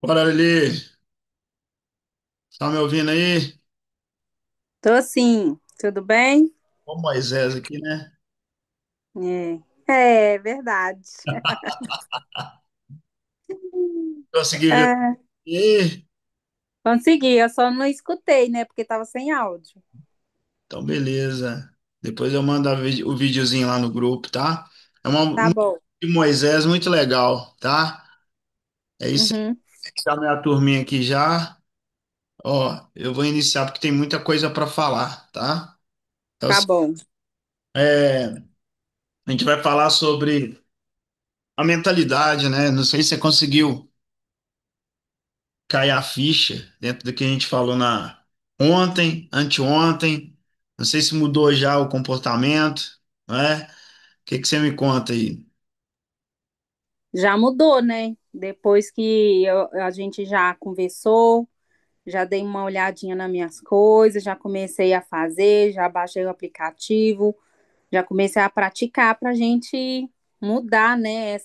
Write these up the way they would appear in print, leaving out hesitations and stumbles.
Bora, Lili. Tá me ouvindo aí? Tô sim, tudo bem? Ó, Moisés aqui, né? É verdade. Consegui ver É, aqui. consegui, eu só não escutei, né? Porque tava sem áudio. Então, beleza. Depois eu mando o videozinho lá no grupo, tá? É Tá uma bom. de Moisés muito legal, tá? É isso aí. Uhum, Tá minha turminha aqui já. Ó, eu vou iniciar porque tem muita coisa para falar, tá? Então, tá bom. a gente vai falar sobre a mentalidade, né? Não sei se você conseguiu cair a ficha dentro do que a gente falou na ontem, anteontem. Não sei se mudou já o comportamento, né? O que que você me conta aí? Já mudou, né? Depois que a gente já conversou, já dei uma olhadinha nas minhas coisas, já comecei a fazer, já baixei o aplicativo, já comecei a praticar pra gente mudar, né?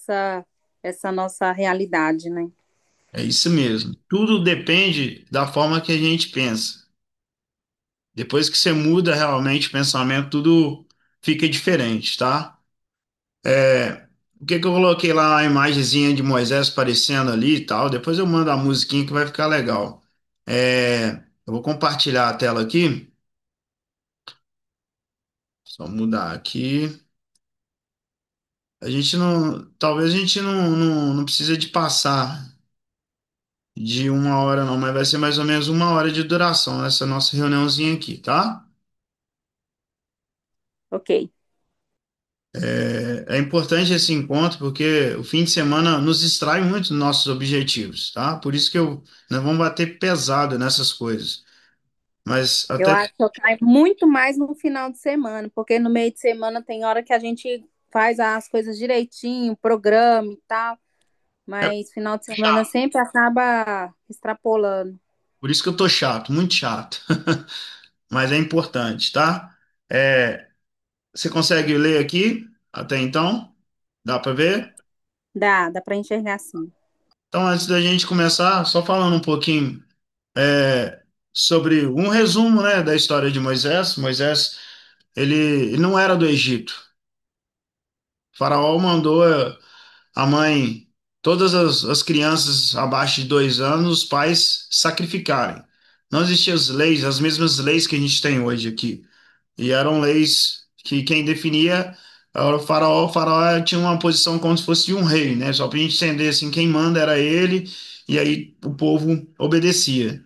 Essa nossa realidade, né? É isso mesmo. Tudo depende da forma que a gente pensa. Depois que você muda realmente o pensamento, tudo fica diferente, tá? O que que eu coloquei lá a imagenzinha de Moisés aparecendo ali e tal. Depois eu mando a musiquinha que vai ficar legal. Eu vou compartilhar a tela aqui. Só mudar aqui. A gente não, talvez a gente não precisa de passar de uma hora não, mas vai ser mais ou menos uma hora de duração essa nossa reuniãozinha aqui, tá? Ok. É importante esse encontro porque o fim de semana nos distrai muito dos nossos objetivos, tá? Por isso que nós vamos bater pesado nessas coisas. Mas Eu até acho que eu caio muito mais no final de semana, porque no meio de semana tem hora que a gente faz as coisas direitinho, programa e tal, é mas final de semana chato. sempre acaba extrapolando. Por isso que eu tô chato, muito chato. Mas é importante, tá? É, você consegue ler aqui até então? Dá para ver? Dá para enxergar assim. Então, antes da gente começar, só falando um pouquinho sobre um resumo, né, da história de Moisés. Moisés, ele não era do Egito. O faraó mandou a mãe, todas as crianças abaixo de 2 anos, os pais sacrificarem. Não existiam as leis, as mesmas leis que a gente tem hoje aqui. E eram leis que quem definia era o faraó. O faraó tinha uma posição como se fosse um rei, né? Só para a gente entender assim, quem manda era ele, e aí o povo obedecia.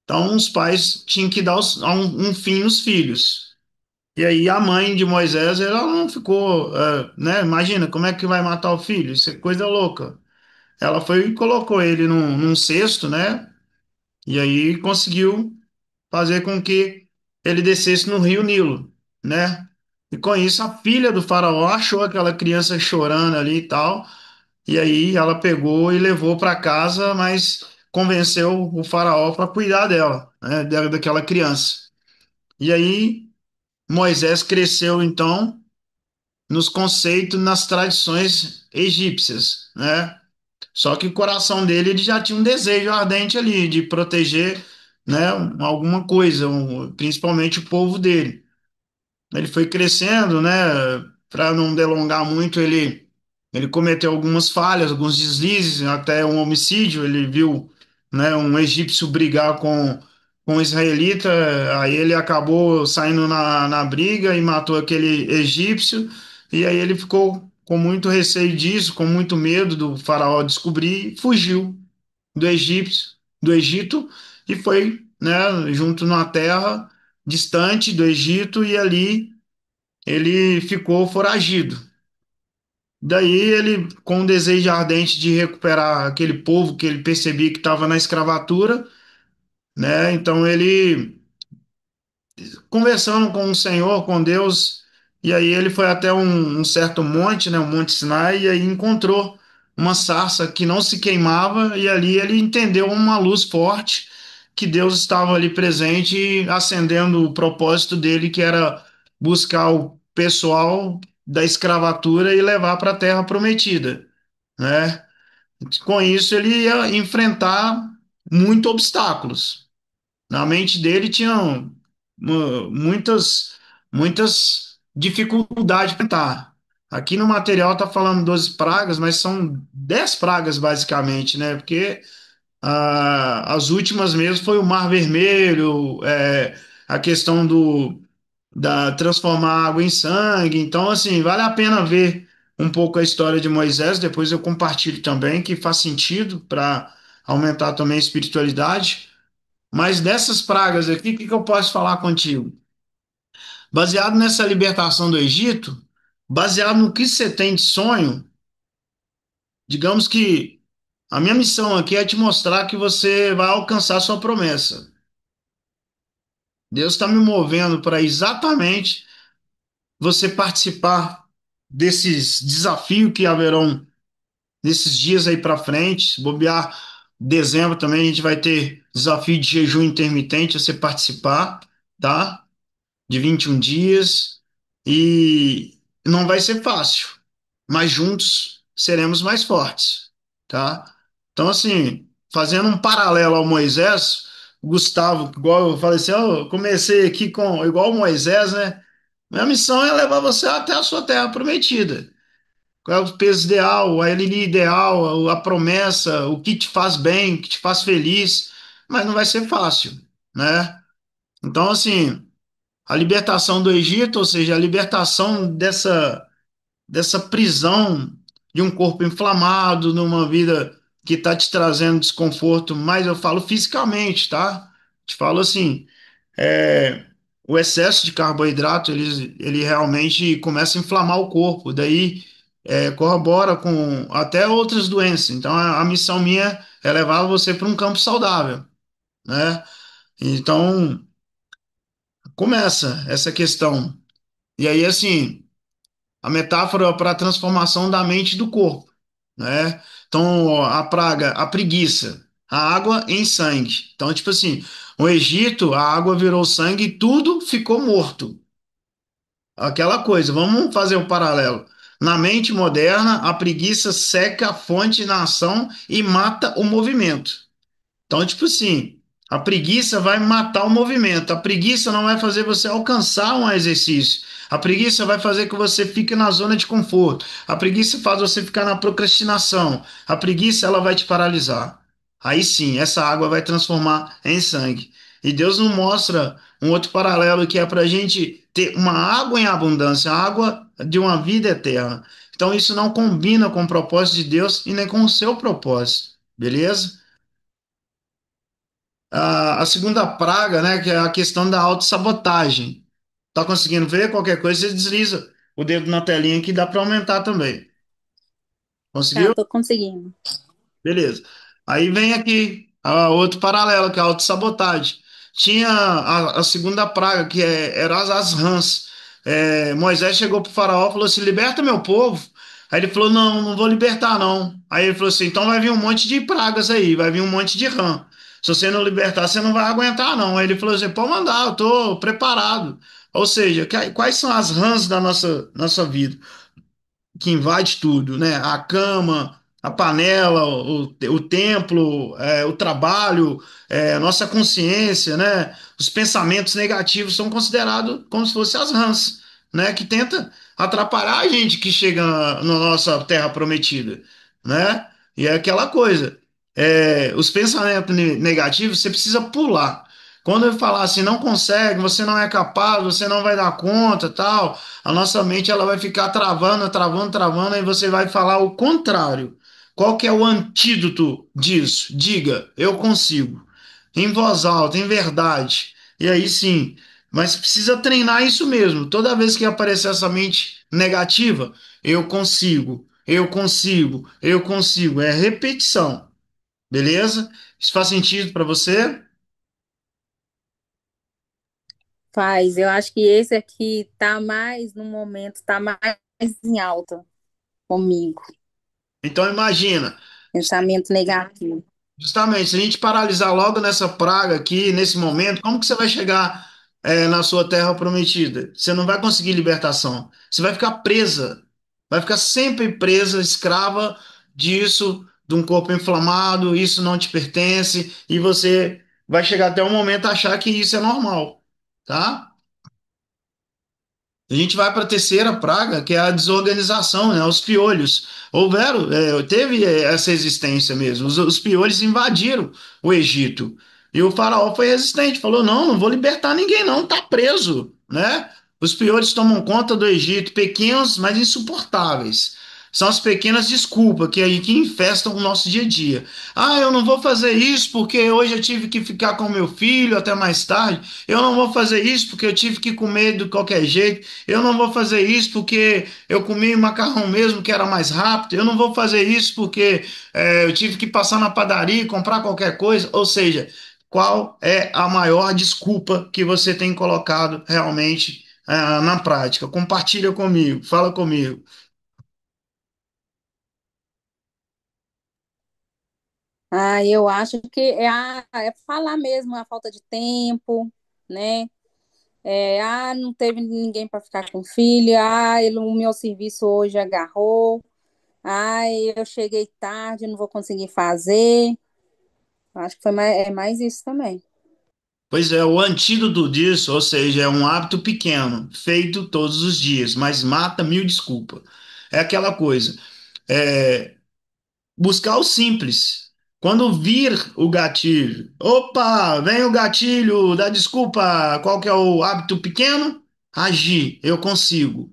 Então, os pais tinham que dar um fim nos filhos. E aí, a mãe de Moisés, ela não ficou, né? Imagina, como é que vai matar o filho? Isso é coisa louca. Ela foi e colocou ele num cesto, né? E aí conseguiu fazer com que ele descesse no rio Nilo, né? E com isso, a filha do faraó achou aquela criança chorando ali e tal. E aí, ela pegou e levou para casa, mas convenceu o faraó para cuidar dela, né? Daquela criança. E aí Moisés cresceu então nos conceitos, nas tradições egípcias, né? Só que o coração dele ele já tinha um desejo ardente ali de proteger, né, alguma coisa, principalmente o povo dele. Ele foi crescendo, né? Para não delongar muito, ele cometeu algumas falhas, alguns deslizes, até um homicídio. Ele viu, né, um egípcio brigar com um israelita, aí ele acabou saindo na briga e matou aquele egípcio. E aí ele ficou com muito receio disso, com muito medo do faraó descobrir, e fugiu do Egito e foi, né, junto numa terra distante do Egito e ali ele ficou foragido. Daí ele, com um desejo ardente de recuperar aquele povo que ele percebia que estava na escravatura, né? Então ele conversando com o Senhor, com Deus, e aí ele foi até um certo monte, né, o Monte Sinai, e aí encontrou uma sarça que não se queimava, e ali ele entendeu uma luz forte que Deus estava ali presente, e acendendo o propósito dele, que era buscar o pessoal da escravatura e levar para a Terra Prometida, né? Com isso, ele ia enfrentar muitos obstáculos. Na mente dele tinham muitas dificuldades para enfrentar. Aqui no material está falando 12 pragas, mas são 10 pragas basicamente, né? Porque as últimas mesmo foi o Mar Vermelho, a questão da transformar a água em sangue. Então, assim, vale a pena ver um pouco a história de Moisés. Depois eu compartilho também, que faz sentido para aumentar também a espiritualidade. Mas dessas pragas aqui, o que que eu posso falar contigo? Baseado nessa libertação do Egito, baseado no que você tem de sonho, digamos que a minha missão aqui é te mostrar que você vai alcançar sua promessa. Deus está me movendo para exatamente você participar desses desafios que haverão nesses dias aí para frente. Se bobear, dezembro também a gente vai ter desafio de jejum intermitente, você participar, tá? De 21 dias. E não vai ser fácil, mas juntos seremos mais fortes, tá? Então, assim, fazendo um paralelo ao Moisés, o Gustavo, igual eu falei assim, eu comecei aqui com igual o Moisés, né? Minha missão é levar você até a sua terra prometida. Qual é o peso ideal, a linha ideal, a promessa, o que te faz bem, o que te faz feliz, mas não vai ser fácil, né? Então, assim, a libertação do Egito, ou seja, a libertação dessa prisão de um corpo inflamado, numa vida que está te trazendo desconforto, mas eu falo fisicamente, tá? Te falo assim, é, o excesso de carboidrato, ele realmente começa a inflamar o corpo, daí corrobora com até outras doenças. Então, a missão minha é levar você para um campo saudável, né? Então, começa essa questão. E aí, assim, a metáfora para a transformação da mente e do corpo, né? Então, a praga, a preguiça, a água em sangue. Então, tipo assim, o Egito, a água virou sangue e tudo ficou morto. Aquela coisa, vamos fazer o paralelo. Na mente moderna, a preguiça seca a fonte na ação e mata o movimento. Então, tipo assim, a preguiça vai matar o movimento. A preguiça não vai fazer você alcançar um exercício. A preguiça vai fazer que você fique na zona de conforto. A preguiça faz você ficar na procrastinação. A preguiça ela vai te paralisar. Aí sim, essa água vai transformar em sangue. E Deus nos mostra um outro paralelo que é para a gente ter uma água em abundância, a água de uma vida eterna. Então isso não combina com o propósito de Deus e nem com o seu propósito, beleza? A segunda praga, né, que é a questão da autossabotagem. Tá conseguindo ver? Qualquer coisa, você desliza o dedo na telinha que dá para aumentar também. Tá, Conseguiu? tô conseguindo. Beleza. Aí vem aqui outro paralelo, que é a autossabotagem. Tinha a segunda praga, que era as rãs. Moisés chegou para o faraó e falou assim: liberta meu povo. Aí ele falou: não, não vou libertar, não. Aí ele falou assim: então vai vir um monte de pragas aí, vai vir um monte de rã. Se você não libertar, você não vai aguentar, não. Aí ele falou assim: pode mandar, eu estou preparado. Ou seja, quais são as rãs da nossa vida? Que invade tudo, né? A cama, a panela, o templo, o trabalho, a nossa consciência, né? Os pensamentos negativos são considerados como se fossem as rãs, né? Que tenta atrapalhar a gente que chega na nossa terra prometida, né? E é aquela coisa. Os pensamentos negativos você precisa pular. Quando eu falar assim, não consegue, você não é capaz, você não vai dar conta, tal, a nossa mente ela vai ficar travando, travando, travando, aí você vai falar o contrário. Qual que é o antídoto disso? Diga, eu consigo. Em voz alta, em verdade. E aí sim, mas precisa treinar isso mesmo. Toda vez que aparecer essa mente negativa, eu consigo, eu consigo, eu consigo. É repetição, beleza? Isso faz sentido para você? Faz, eu acho que esse aqui tá mais no momento, tá mais em alta comigo. Então imagina. Pensamento negativo. Justamente, se a gente paralisar logo nessa praga aqui, nesse momento, como que você vai chegar na sua terra prometida? Você não vai conseguir libertação. Você vai ficar presa, vai ficar sempre presa, escrava disso, de um corpo inflamado, isso não te pertence, e você vai chegar até um momento a achar que isso é normal, tá? A gente vai para a terceira praga, que é a desorganização, né? Os piolhos. Teve essa existência mesmo. Os piolhos invadiram o Egito. E o faraó foi resistente, falou: não, não vou libertar ninguém, não, tá preso, né? Os piolhos tomam conta do Egito, pequenos, mas insuportáveis. São as pequenas desculpas que infestam o nosso dia a dia. Ah, eu não vou fazer isso porque hoje eu tive que ficar com meu filho até mais tarde. Eu não vou fazer isso porque eu tive que comer de qualquer jeito. Eu não vou fazer isso porque eu comi macarrão mesmo que era mais rápido. Eu não vou fazer isso porque eu tive que passar na padaria e comprar qualquer coisa. Ou seja, qual é a maior desculpa que você tem colocado realmente na prática? Compartilha comigo, fala comigo. Ah, eu acho que é falar mesmo a falta de tempo, né? Não teve ninguém para ficar com o filho. O meu serviço hoje agarrou. Eu cheguei tarde, não vou conseguir fazer. Acho que é mais isso também. Pois é, o antídoto disso, ou seja, é um hábito pequeno, feito todos os dias, mas mata mil desculpas. É aquela coisa. É, buscar o simples. Quando vir o gatilho, opa, vem o gatilho, dá desculpa, qual que é o hábito pequeno? Agir, eu consigo.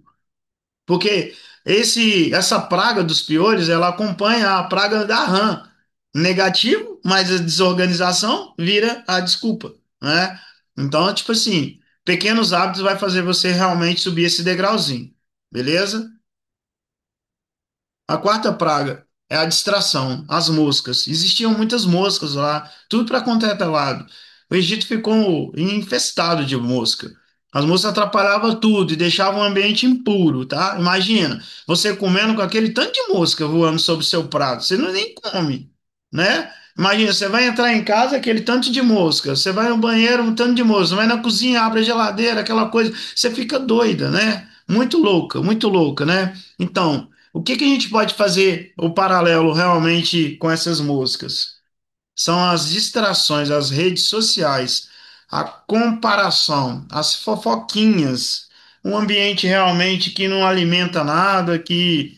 Porque essa praga dos piolhos, ela acompanha a praga da rã. Negativo, mas a desorganização vira a desculpa, né? Então, tipo assim, pequenos hábitos vai fazer você realmente subir esse degrauzinho, beleza? A quarta praga é a distração, as moscas. Existiam muitas moscas lá, tudo para quanto é lado. O Egito ficou infestado de mosca. As moscas atrapalhavam tudo e deixavam o ambiente impuro, tá? Imagina, você comendo com aquele tanto de mosca voando sobre o seu prato, você não nem come, né? Imagina, você vai entrar em casa, aquele tanto de mosca, você vai no banheiro, um tanto de mosca, vai na cozinha, abre a geladeira, aquela coisa, você fica doida, né? Muito louca, né? Então, o que que a gente pode fazer o paralelo realmente com essas músicas? São as distrações, as redes sociais, a comparação, as fofoquinhas, um ambiente realmente que não alimenta nada, que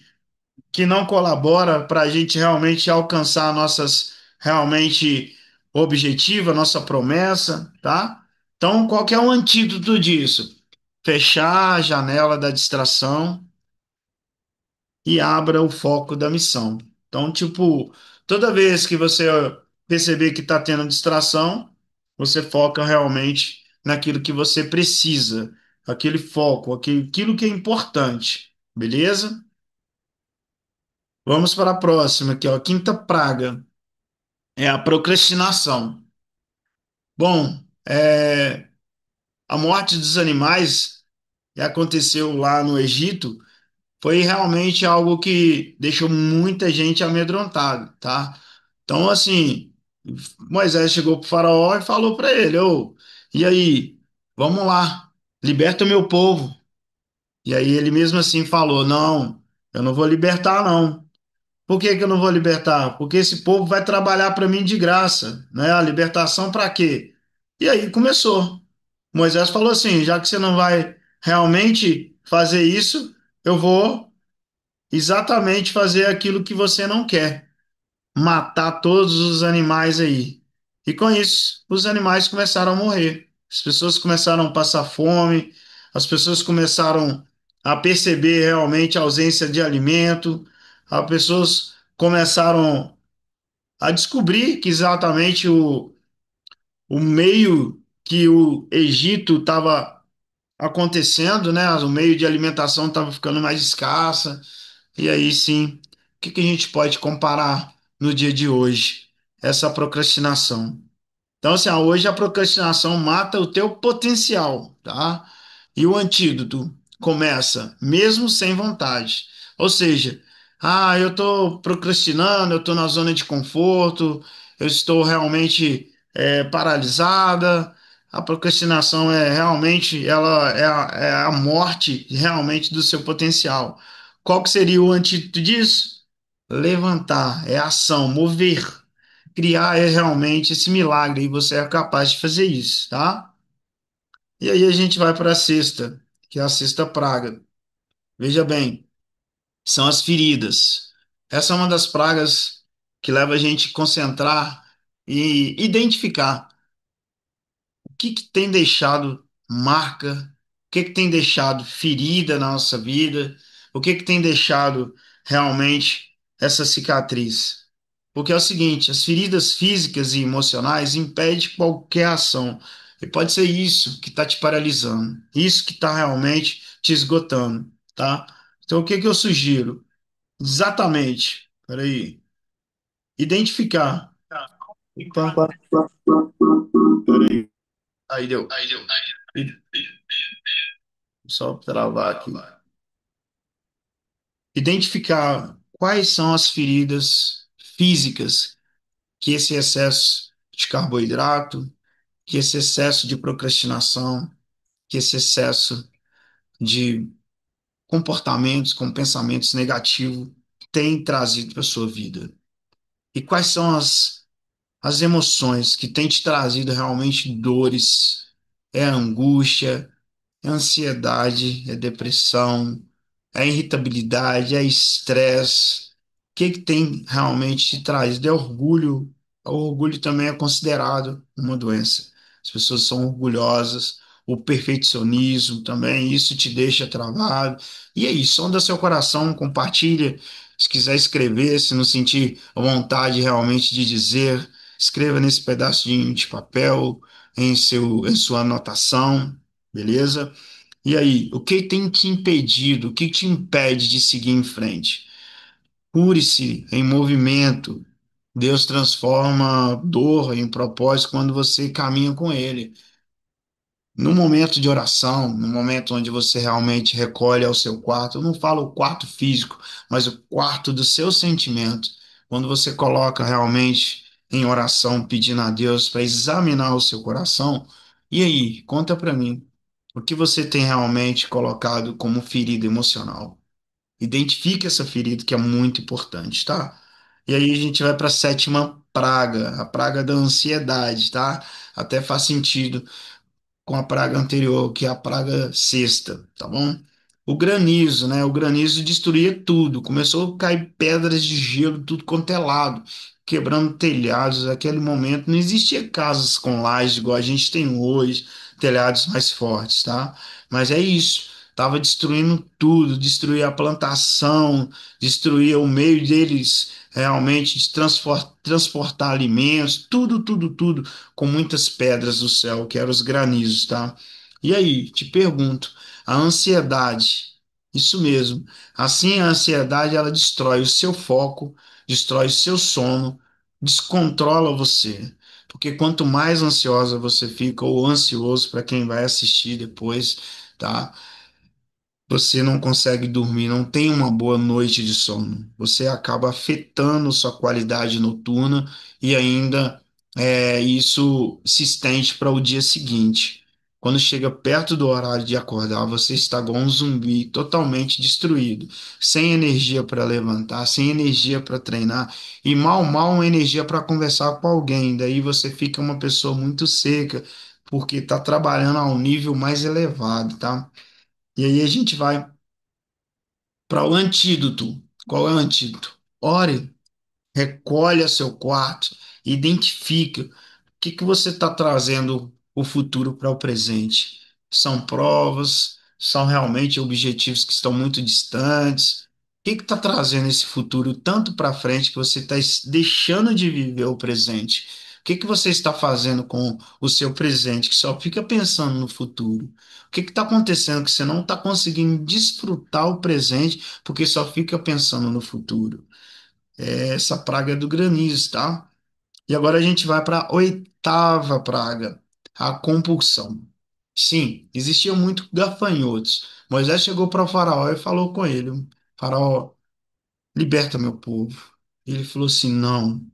não colabora para a gente realmente alcançar nossas realmente objetivos, nossa promessa, tá? Então, qual que é o antídoto disso? Fechar a janela da distração e abra o foco da missão. Então, tipo, toda vez que você perceber que está tendo distração, você foca realmente naquilo que você precisa, aquele foco, aquilo que é importante, beleza? Vamos para a próxima, aqui, ó. A quinta praga é a procrastinação. Bom, a morte dos animais que aconteceu lá no Egito foi realmente algo que deixou muita gente amedrontada, tá? Então, assim, Moisés chegou para o faraó e falou para ele: Ô, e aí, vamos lá, liberta o meu povo. E aí ele mesmo assim falou: Não, eu não vou libertar, não. Por que que eu não vou libertar? Porque esse povo vai trabalhar para mim de graça, né? A libertação para quê? E aí começou. Moisés falou assim: já que você não vai realmente fazer isso, eu vou exatamente fazer aquilo que você não quer, matar todos os animais aí. E com isso, os animais começaram a morrer. As pessoas começaram a passar fome, as pessoas começaram a perceber realmente a ausência de alimento, as pessoas começaram a descobrir que exatamente o meio que o Egito estava acontecendo, né? O meio de alimentação estava ficando mais escassa. E aí sim, o que que a gente pode comparar no dia de hoje? Essa procrastinação. Então, assim, hoje a procrastinação mata o teu potencial, tá? E o antídoto começa mesmo sem vontade. Ou seja, eu estou procrastinando, eu estou na zona de conforto, eu estou realmente paralisada. A procrastinação é realmente, ela é a morte realmente do seu potencial. Qual que seria o antídoto disso? levantar, é ação, mover. Criar é realmente esse milagre e você é capaz de fazer isso, tá? E aí a gente vai para a sexta, que é a sexta praga. Veja bem, são as feridas. Essa é uma das pragas que leva a gente a concentrar e identificar o que que tem deixado marca, o que que tem deixado ferida na nossa vida, o que que tem deixado realmente essa cicatriz. Porque é o seguinte, as feridas físicas e emocionais impedem qualquer ação. E pode ser isso que está te paralisando, isso que está realmente te esgotando, tá? Então, o que que eu sugiro? Exatamente, peraí, identificar. Opa, peraí, aí deu. Só travar aqui. Identificar quais são as feridas físicas que esse excesso de carboidrato, que esse excesso de procrastinação, que esse excesso de comportamentos com pensamentos negativos tem trazido para a sua vida. E quais são as emoções que têm te trazido realmente dores? É a angústia, é a ansiedade, é a depressão, é irritabilidade, é estresse. O que que tem realmente te trazido? É orgulho. O orgulho também é considerado uma doença. As pessoas são orgulhosas. O perfeccionismo também, isso te deixa travado. E aí, sonda seu coração, compartilha. Se quiser escrever, se não sentir vontade realmente de dizer, escreva nesse pedacinho de papel, em sua anotação, beleza? E aí, o que tem te impedido? O que te impede de seguir em frente? Cure-se em movimento. Deus transforma dor em propósito quando você caminha com Ele. No momento de oração, no momento onde você realmente recolhe ao seu quarto, eu não falo o quarto físico, mas o quarto do seu sentimento, quando você coloca realmente em oração, pedindo a Deus para examinar o seu coração, e aí, conta para mim, o que você tem realmente colocado como ferida emocional? Identifique essa ferida que é muito importante, tá? E aí a gente vai para a sétima praga, a praga da ansiedade, tá? Até faz sentido com a praga anterior, que é a praga sexta, tá bom? O granizo, né? O granizo destruía tudo, começou a cair pedras de gelo, tudo quanto é lado, quebrando telhados. Naquele momento não existia casas com lajes igual a gente tem hoje, telhados mais fortes, tá? Mas é isso. Tava destruindo tudo, destruía a plantação, destruía o meio deles realmente de transportar alimentos, tudo, tudo, tudo com muitas pedras do céu, que eram os granizos, tá? E aí, te pergunto, a ansiedade, isso mesmo. Assim, a ansiedade ela destrói o seu foco, destrói o seu sono, descontrola você. Porque quanto mais ansiosa você fica, ou ansioso para quem vai assistir depois, tá? Você não consegue dormir, não tem uma boa noite de sono. Você acaba afetando sua qualidade noturna e ainda isso se estende para o dia seguinte. Quando chega perto do horário de acordar, você está igual um zumbi, totalmente destruído, sem energia para levantar, sem energia para treinar e mal uma energia para conversar com alguém. Daí você fica uma pessoa muito seca, porque está trabalhando a um nível mais elevado, tá? E aí a gente vai para o antídoto. Qual é o antídoto? Ore, recolhe a seu quarto, identifica o que que você está trazendo o futuro para o presente. São provas, são realmente objetivos que estão muito distantes. O que está trazendo esse futuro tanto para frente que você está deixando de viver o presente? O que que você está fazendo com o seu presente que só fica pensando no futuro? O que está acontecendo que você não está conseguindo desfrutar o presente porque só fica pensando no futuro? Essa praga é do granizo, tá? E agora a gente vai para a oitava praga, a compulsão. Sim, existiam muito gafanhotos. Moisés chegou para o faraó e falou com ele: Faraó, liberta meu povo. Ele falou assim: não,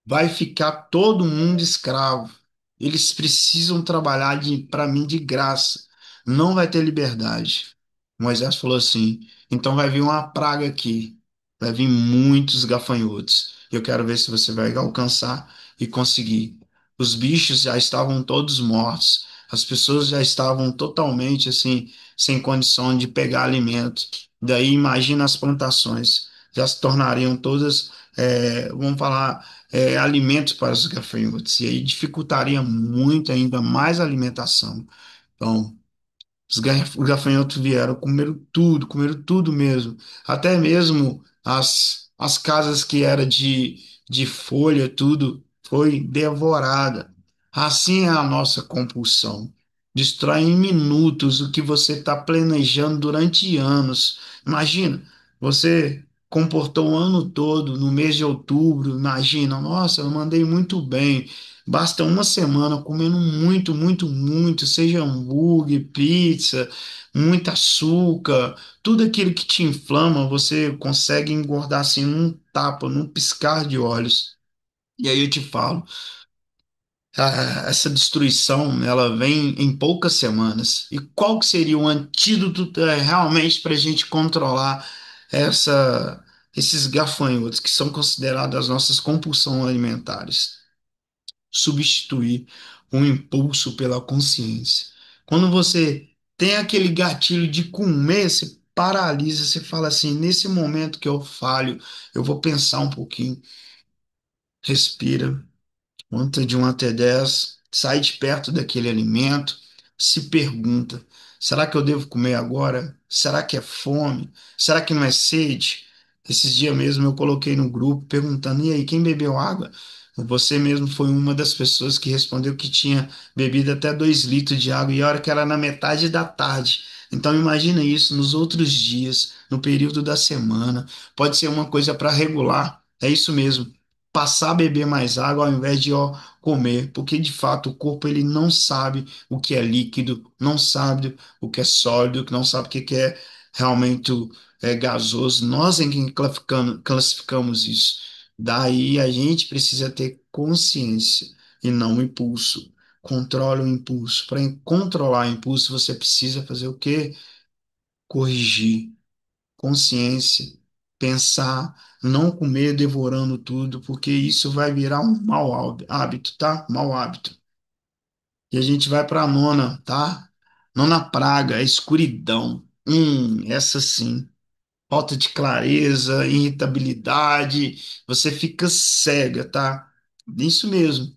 vai ficar todo mundo escravo. Eles precisam trabalhar para mim de graça. Não vai ter liberdade. Moisés falou assim: então vai vir uma praga aqui. vai vir muitos gafanhotos. Eu quero ver se você vai alcançar e conseguir. Os bichos já estavam todos mortos. As pessoas já estavam totalmente assim, sem condição de pegar alimento. Daí imagina as plantações, já se tornariam todas, vamos falar, alimentos para os gafanhotos. E aí dificultaria muito ainda mais a alimentação. Então, os gafanhotos vieram, comeram tudo mesmo. Até mesmo as casas que era de folha, tudo foi devorada. Assim é a nossa compulsão. Destrói em minutos o que você está planejando durante anos. Imagina, você comportou o ano todo, no mês de outubro, imagina, nossa, eu mandei muito bem. Basta uma semana comendo muito, muito, muito, seja hambúrguer, pizza, muito açúcar, tudo aquilo que te inflama, você consegue engordar assim num tapa, num piscar de olhos. E aí eu te falo, essa destruição, ela vem em poucas semanas. E qual que seria o antídoto realmente para a gente controlar essa, esses gafanhotos que são considerados as nossas compulsões alimentares? Substituir o impulso pela consciência. Quando você tem aquele gatilho de comer, você paralisa, você fala assim: nesse momento que eu falho, eu vou pensar um pouquinho, respira, conta de 1 até 10, sai de perto daquele alimento, se pergunta: será que eu devo comer agora? Será que é fome? Será que não é sede? Esses dias mesmo eu coloquei no grupo perguntando: e aí, quem bebeu água? Você mesmo foi uma das pessoas que respondeu que tinha bebido até 2 litros de água e a hora que era na metade da tarde. Então imagina isso nos outros dias, no período da semana. Pode ser uma coisa para regular. É isso mesmo, passar a beber mais água ao invés de comer, porque de fato o corpo ele não sabe o que é líquido, não sabe o que é sólido, não sabe o que é realmente gasoso. Nós em quem classificamos isso. Daí a gente precisa ter consciência e não impulso. Controle o impulso. Para controlar o impulso, você precisa fazer o quê? Corrigir consciência, pensar, não comer devorando tudo, porque isso vai virar um mau hábito, tá? Mau hábito. E a gente vai para a nona, tá? Nona praga, a escuridão. Essa sim. Falta de clareza, irritabilidade, você fica cega, tá? Isso mesmo.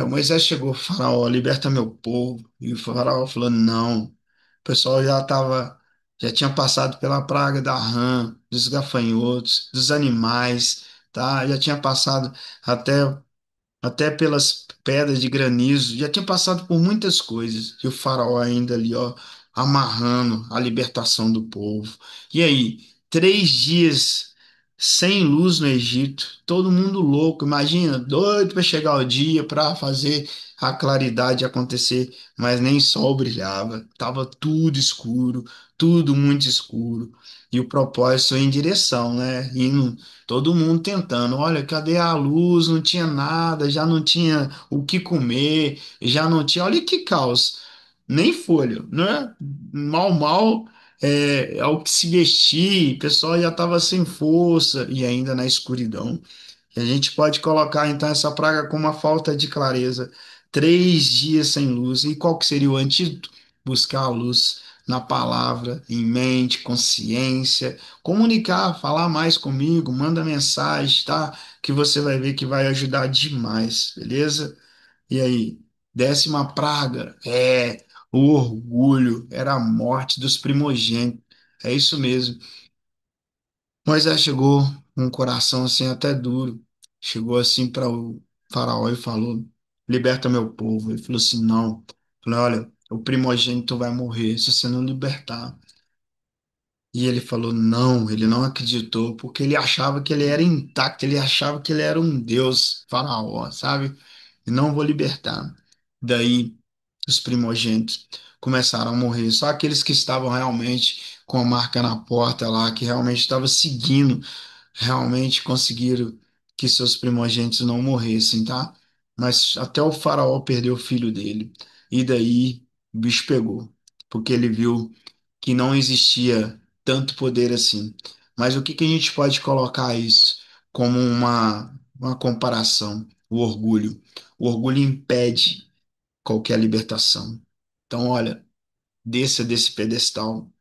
Moisés chegou, Faraó, liberta meu povo. E o Faraó falou: não. O pessoal já tinha passado pela praga da rã, dos gafanhotos, dos animais, tá? Já tinha passado até até pelas pedras de granizo, já tinha passado por muitas coisas, e o faraó ainda ali, ó, amarrando a libertação do povo. E aí, 3 dias sem luz no Egito, todo mundo louco, imagina, doido para chegar o dia para fazer a claridade acontecer, mas nem sol brilhava, tava tudo escuro, tudo muito escuro. E o propósito em direção, né? Indo todo mundo tentando, olha, cadê a luz? Não tinha nada, já não tinha o que comer, já não tinha, olha que caos, nem folha, né? Mal, mal é o que se vestir, o pessoal já estava sem força e ainda na escuridão. E a gente pode colocar então essa praga como uma falta de clareza. 3 dias sem luz. E qual que seria o antídoto? Buscar a luz na palavra, em mente, consciência, comunicar, falar mais comigo, manda mensagem, tá? Que você vai ver que vai ajudar demais, beleza? E aí, 10ª praga o orgulho, era a morte dos primogênitos. É isso mesmo. Moisés chegou com um coração assim até duro. Chegou assim para o faraó e falou: liberta meu povo. Ele falou assim: não. Falei: olha, o primogênito vai morrer se você não libertar. E ele falou: não, ele não acreditou, porque ele achava que ele era intacto, ele achava que ele era um deus, faraó, sabe? E não vou libertar. Daí os primogênitos começaram a morrer. Só aqueles que estavam realmente com a marca na porta lá, que realmente estavam seguindo, realmente conseguiram que seus primogênitos não morressem, tá? Mas até o faraó perdeu o filho dele. E daí o bicho pegou, porque ele viu que não existia tanto poder assim. Mas o que que a gente pode colocar isso como uma comparação? O orgulho. O orgulho impede qualquer libertação. Então, olha, desça desse pedestal,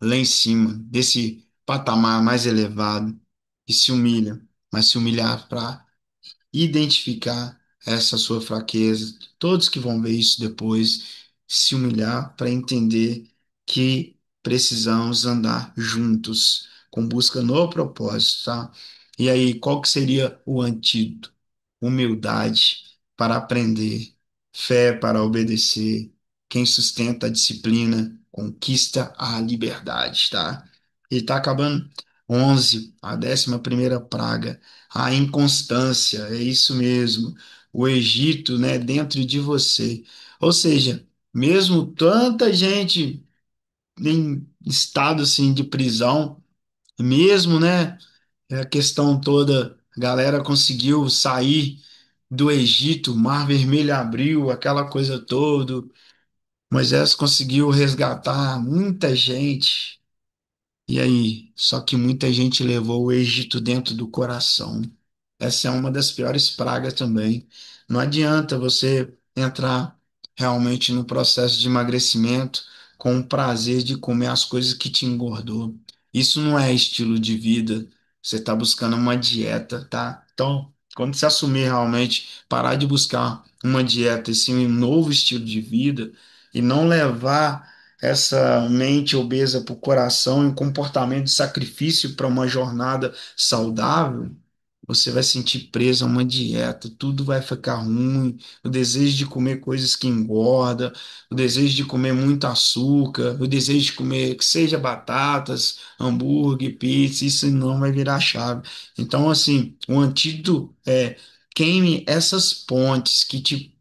lá em cima, desse patamar mais elevado, e se humilha, mas se humilhar para identificar essa sua fraqueza. Todos que vão ver isso depois, se humilhar para entender que precisamos andar juntos, com busca no propósito, tá? E aí, qual que seria o antídoto? Humildade para aprender, fé para obedecer. Quem sustenta a disciplina conquista a liberdade, tá? E tá acabando 11, a 11ª praga, a inconstância, é isso mesmo. O Egito, né, dentro de você. Ou seja, mesmo tanta gente em estado assim de prisão, mesmo, né, a questão toda, a galera conseguiu sair do Egito, o Mar Vermelho abriu, aquela coisa toda. Moisés conseguiu resgatar muita gente. E aí? Só que muita gente levou o Egito dentro do coração. Essa é uma das piores pragas também. Não adianta você entrar realmente no processo de emagrecimento com o prazer de comer as coisas que te engordou. Isso não é estilo de vida. Você está buscando uma dieta, tá? Então, quando você assumir realmente, parar de buscar uma dieta e sim um novo estilo de vida e não levar essa mente obesa para o coração e um comportamento de sacrifício para uma jornada saudável, você vai sentir preso a uma dieta, tudo vai ficar ruim, o desejo de comer coisas que engorda, o desejo de comer muito açúcar, o desejo de comer que seja batatas, hambúrguer, pizza, isso não vai virar chave. Então, assim, o antídoto é queime essas pontes que te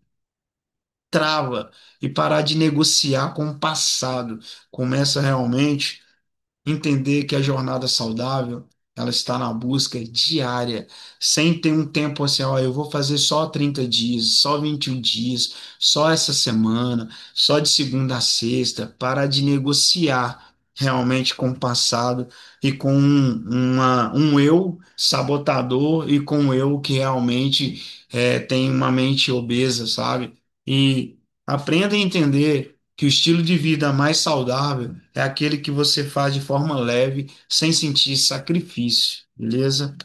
trava e parar de negociar com o passado. Começa realmente entender que a jornada saudável, ela está na busca diária, sem ter um tempo assim, ó, eu vou fazer só 30 dias, só 21 dias, só essa semana, só de segunda a sexta, parar de negociar realmente com o passado e com um eu sabotador e com um eu que realmente tem uma mente obesa, sabe? E aprenda a entender que o estilo de vida mais saudável é aquele que você faz de forma leve, sem sentir sacrifício, beleza?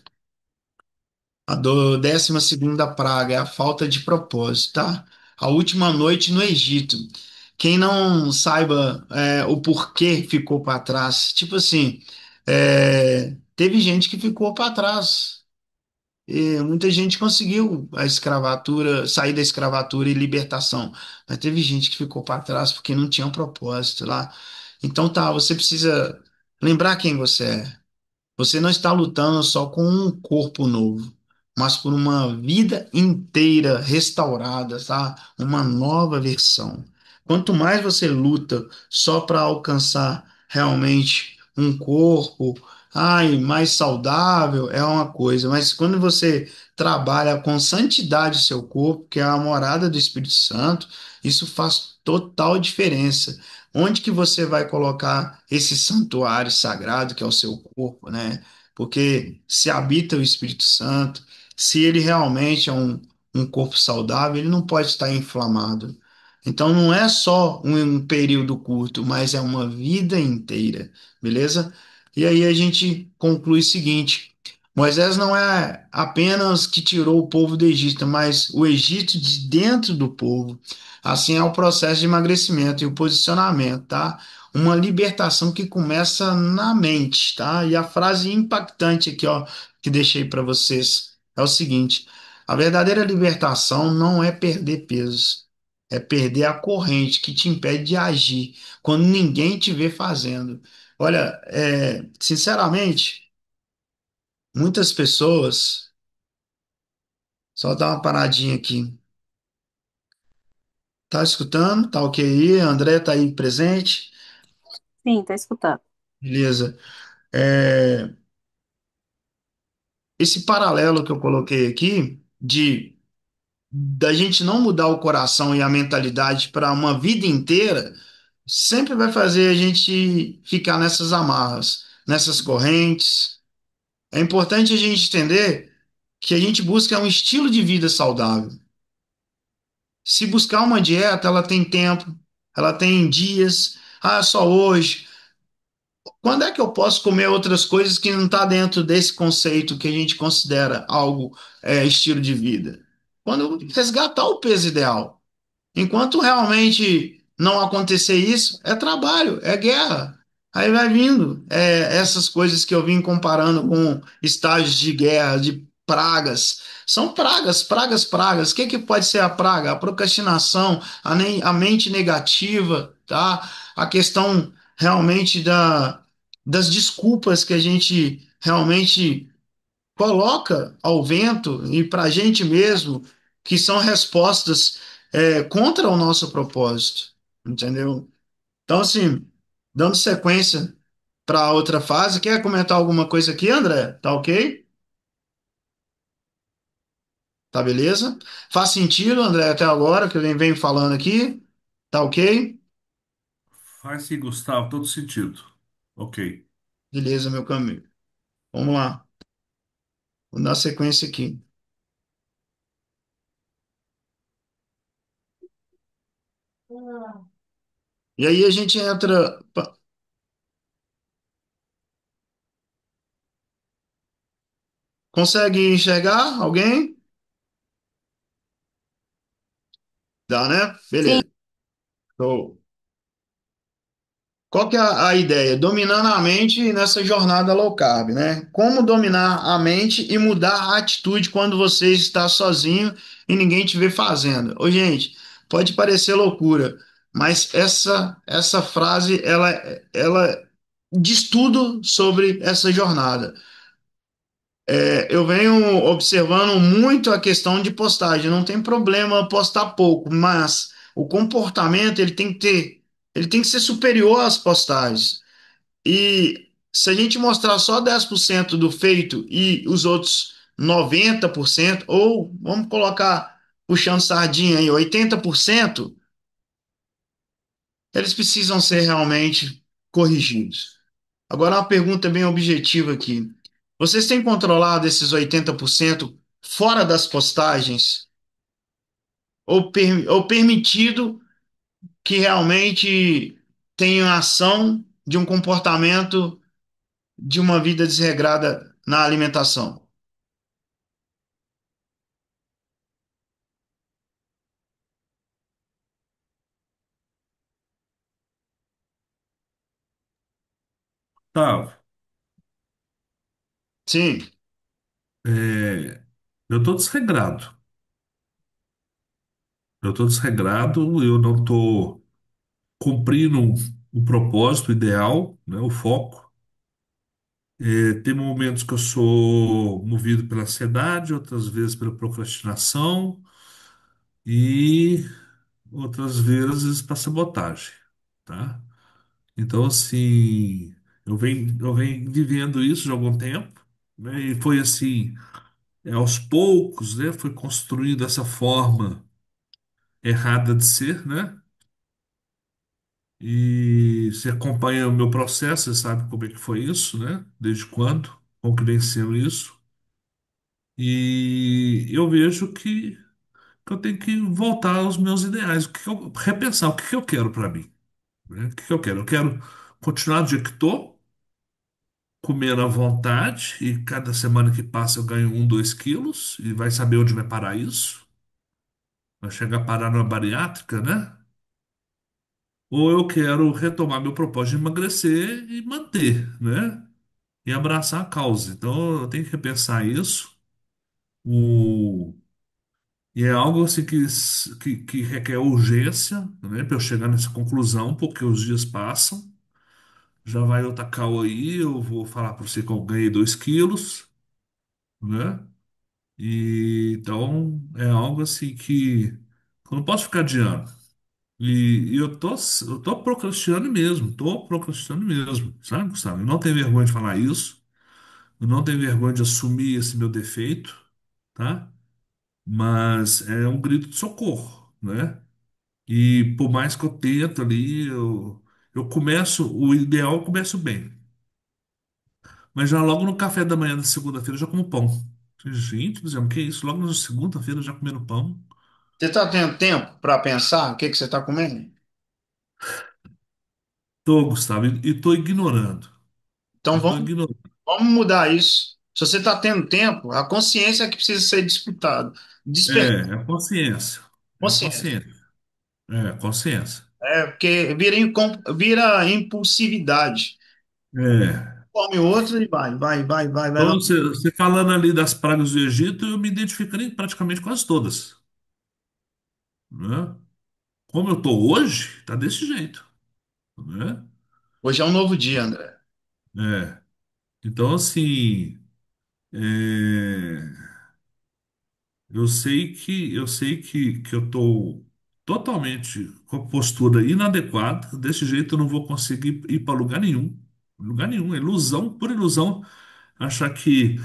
A 12ª praga é a falta de propósito, tá? A última noite no Egito. Quem não saiba o porquê ficou para trás, tipo assim, teve gente que ficou para trás. E muita gente conseguiu a escravatura, sair da escravatura e libertação, mas teve gente que ficou para trás porque não tinha um propósito lá. Então tá, você precisa lembrar quem você é. Você não está lutando só com um corpo novo, mas por uma vida inteira restaurada, tá? Uma nova versão. Quanto mais você luta só para alcançar realmente um corpo, ai, mais saudável, é uma coisa, mas quando você trabalha com santidade o seu corpo, que é a morada do Espírito Santo, isso faz total diferença. Onde que você vai colocar esse santuário sagrado que é o seu corpo, né? Porque se habita o Espírito Santo, se ele realmente é um corpo saudável, ele não pode estar inflamado. Então não é só um período curto, mas é uma vida inteira, beleza? E aí a gente conclui o seguinte: Moisés não é apenas que tirou o povo do Egito, mas o Egito de dentro do povo. Assim é o processo de emagrecimento e o posicionamento, tá? Uma libertação que começa na mente, tá? E a frase impactante aqui, ó, que deixei para vocês é o seguinte: a verdadeira libertação não é perder peso, é perder a corrente que te impede de agir quando ninguém te vê fazendo. Olha, sinceramente, muitas pessoas, só dar uma paradinha aqui. Tá escutando? Tá ok aí? André tá aí presente? Sim, tô escutando. Beleza. É, esse paralelo que eu coloquei aqui de da gente não mudar o coração e a mentalidade para uma vida inteira, sempre vai fazer a gente ficar nessas amarras, nessas correntes. É importante a gente entender que a gente busca um estilo de vida saudável. Se buscar uma dieta, ela tem tempo, ela tem dias. Ah, só hoje. Quando é que eu posso comer outras coisas que não está dentro desse conceito que a gente considera algo estilo de vida? Quando eu resgatar o peso ideal. Enquanto realmente não acontecer isso, é trabalho, é guerra. Aí vai vindo essas coisas que eu vim comparando com estágios de guerra, de pragas. São pragas, pragas, pragas. O que que pode ser a praga? A procrastinação, a mente negativa, tá? A questão realmente das desculpas que a gente realmente coloca ao vento e para a gente mesmo, que são respostas contra o nosso propósito, entendeu? Então, assim, dando sequência para a outra fase, quer comentar alguma coisa aqui, André? Tá ok? Tá beleza? Faz sentido, André, até agora, que eu venho falando aqui? Tá ok? Faz sim, Gustavo, todo sentido. Ok. Beleza, meu caminho. Vamos lá. Vou dar sequência aqui. E aí a gente entra. Consegue enxergar alguém? Dá, né? Sim, Beleza. Show. Qual que é a ideia? Dominando a mente nessa jornada low carb, né? Como dominar a mente e mudar a atitude quando você está sozinho e ninguém te vê fazendo. Ô, gente, pode parecer loucura, mas essa frase ela diz tudo sobre essa jornada. Eu venho observando muito a questão de postagem. Não tem problema postar pouco, mas o comportamento ele tem que ser superior às postagens. E se a gente mostrar só 10% do feito e os outros 90%, ou vamos colocar puxando sardinha aí, 80%, eles precisam ser realmente corrigidos. Agora, uma pergunta bem objetiva aqui. Vocês têm controlado esses 80% fora das postagens ou permitido que realmente tenham ação de um comportamento de uma vida desregrada na alimentação? Gustavo, Sim, é, eu tô desregrado. Eu tô desregrado, eu não tô cumprindo o propósito ideal, né, o foco. Tem momentos que eu sou movido pela ansiedade, outras vezes pela procrastinação e outras vezes para sabotagem, tá? Então, assim, eu venho vivendo isso já há algum tempo, né? E foi assim, aos poucos, né? Foi construindo essa forma errada de ser, né? E você acompanha o meu processo, você sabe como é que foi isso, né? Desde quando, como que vem sendo isso. E eu vejo que eu tenho que voltar aos meus ideais, repensar o que que eu quero para mim, né? O que que eu quero? Eu quero continuar do jeito que estou, comer à vontade, e cada semana que passa eu ganho 1, 2 quilos, e vai saber onde vai parar isso. Vai chegar a parar numa bariátrica, né? Ou eu quero retomar meu propósito de emagrecer e manter, né? E abraçar a causa. Então eu tenho que repensar isso. O... E é algo assim que requer urgência, né? Para eu chegar nessa conclusão, porque os dias passam. Já vai outra cal aí, eu vou falar para você que eu ganhei 2 quilos, né? E então é algo assim que eu não posso ficar adiando. E eu tô procrastinando mesmo, tô procrastinando mesmo, sabe, Gustavo? Eu não tenho vergonha de falar isso, eu não tenho vergonha de assumir esse meu defeito, tá? Mas é um grito de socorro, né? E por mais que eu tento ali, eu começo, o ideal eu começo bem. Mas já logo no café da manhã da segunda-feira eu já como pão. Gente, do céu, que isso? Logo na segunda-feira já comendo pão? Você está tendo tempo para pensar o que que você está comendo? Tô, Gustavo, e tô ignorando. Então Eu tô vamos, ignorando. vamos mudar isso. Se você está tendo tempo, a consciência é que precisa ser disputada. Despertar É consciência. É consciência. consciência. É consciência. É, porque vira impulsividade. É. Come outro e vai. Então, você falando ali das pragas do Egito, eu me identifico em praticamente quase todas, né? Como eu tô hoje, tá desse jeito, né? Hoje é um novo dia, André. É. Então, assim, é, eu sei que eu tô totalmente com a postura inadequada. Desse jeito eu não vou conseguir ir para lugar nenhum. Lugar nenhum. É ilusão, por ilusão, achar que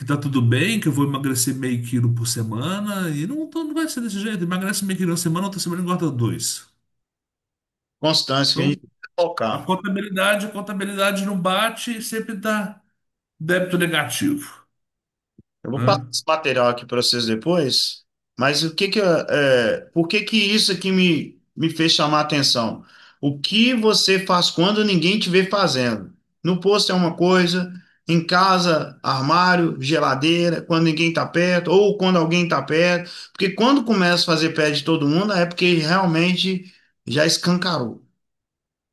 tá tudo bem, que eu vou emagrecer meio quilo por semana. E não vai ser desse jeito. Emagrece meio quilo na semana, outra semana engorda dois. Constância que a Então, gente tem que focar. a contabilidade não bate e sempre dá débito negativo, Eu vou passar né? esse material aqui para vocês depois, mas por que que isso aqui me fez chamar a atenção? O que você faz quando ninguém te vê fazendo? No posto é uma coisa, em casa, armário, geladeira, quando ninguém está perto, ou quando alguém está perto, porque quando começa a fazer pé de todo mundo, é porque realmente já escancarou,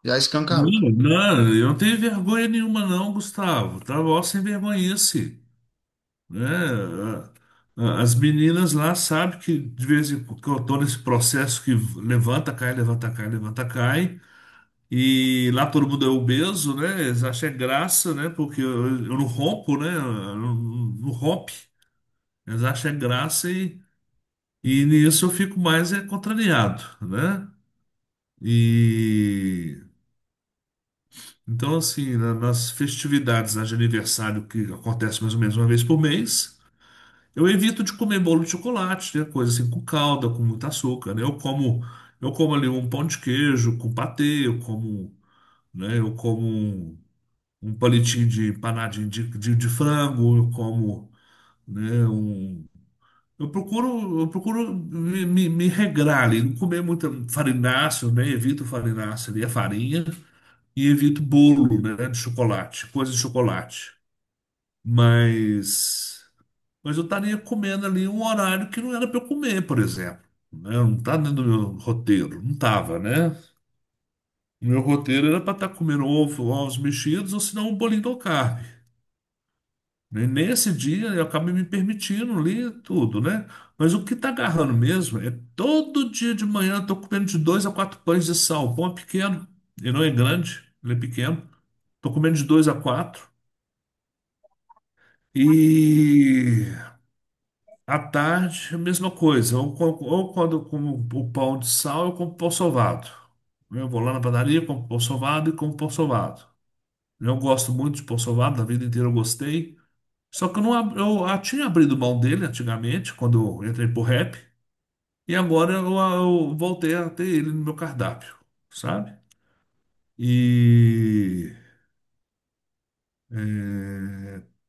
já escancarou. Não, não, eu não tenho vergonha nenhuma, não, Gustavo. Tá ó, sem vergonhice, né? As meninas lá sabem que de vez em quando eu tô nesse processo que levanta, cai, levanta, cai, levanta, cai. E lá todo mundo é obeso, né? Eles acham é graça, né? Porque eu não rompo, né? Eu não rompe. Eles acham é graça e nisso eu fico mais contrariado, né? E então, assim, nas festividades de aniversário que acontece mais ou menos uma vez por mês, eu evito de comer bolo de chocolate, né? Coisa assim com calda, com muito açúcar, né? Eu como ali um pão de queijo com patê, eu como um palitinho de empanadinho de frango, eu como, né? Eu procuro me regrar ali, não comer muita farináceo, né? Evito farináceo ali, a farinha. E evito bolo, né, de chocolate, coisa de chocolate. Mas, mas eu estaria comendo ali um horário que não era para eu comer, por exemplo. Né? Não está dentro do meu roteiro, não estava, né? O meu roteiro era para estar comendo ovos mexidos ou senão um bolinho de carne. E nesse dia eu acabei me permitindo ali tudo, né? Mas o que está agarrando mesmo é todo dia de manhã eu tô comendo de 2 a 4 pães de sal. O pão é pequeno, ele não é grande, ele é pequeno. Tô comendo de 2 a 4. E à tarde, a mesma coisa. Ou quando eu como o pão de sal, eu como pão sovado. Eu vou lá na padaria, como pão sovado e como pão sovado. Eu gosto muito de pão sovado, da vida inteira eu gostei. Só que eu tinha abrido mão dele antigamente, quando eu entrei pro rap. E agora eu voltei a ter ele no meu cardápio, sabe? E